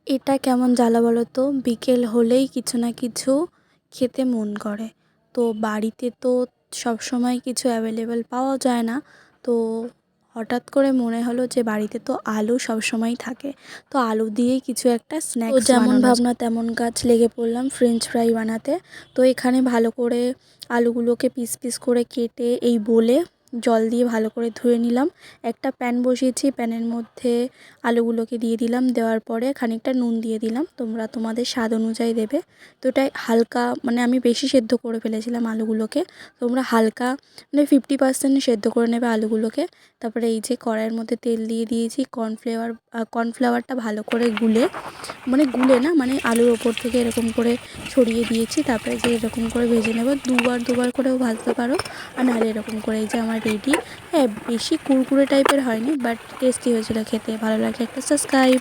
এটা কেমন জ্বালা বলো তো, বিকেল হলেই কিছু না কিছু খেতে মন করে। তো বাড়িতে তো সবসময় কিছু অ্যাভেলেবেল পাওয়া যায় না। তো হঠাৎ করে মনে হলো যে বাড়িতে তো আলু সবসময়ই থাকে, তো আলু দিয়েই কিছু একটা স্ন্যাক্স যেমন ভাবনা তেমন কাজ, লেগে পড়লাম ফ্রেঞ্চ ফ্রাই বানাতে। তো এখানে ভালো করে আলুগুলোকে পিস পিস করে কেটে এই বোলে জল দিয়ে ভালো করে ধুয়ে নিলাম। একটা প্যান বসিয়েছি, প্যানের মধ্যে আলুগুলোকে দিয়ে দিলাম, দেওয়ার পরে খানিকটা নুন দিয়ে দিলাম, তোমরা তোমাদের স্বাদ অনুযায়ী দেবে। তো এটাই হালকা, মানে আমি বেশি সেদ্ধ করে ফেলেছিলাম আলুগুলোকে, তোমরা হালকা মানে 50% সেদ্ধ করে নেবে আলুগুলোকে। তারপরে এই যে কড়াইয়ের মধ্যে তেল দিয়ে দিয়েছি, কর্নফ্লাওয়ারটা ভালো করে গুলে, মানে গুলে না, মানে আলুর ওপর থেকে এরকম করে ছড়িয়ে দিয়েছি। তারপরে যে এরকম করে ভেজে নেব, দুবার করেও ভাজতে পারো, আর নাহলে এরকম করে। এই যে আমার রেডি। হ্যাঁ, বেশি কুরকুরে টাইপের হয়নি, বাট টেস্টি হয়েছিল খেতে। ভালো লাগলে একটা সাবস্ক্রাইব।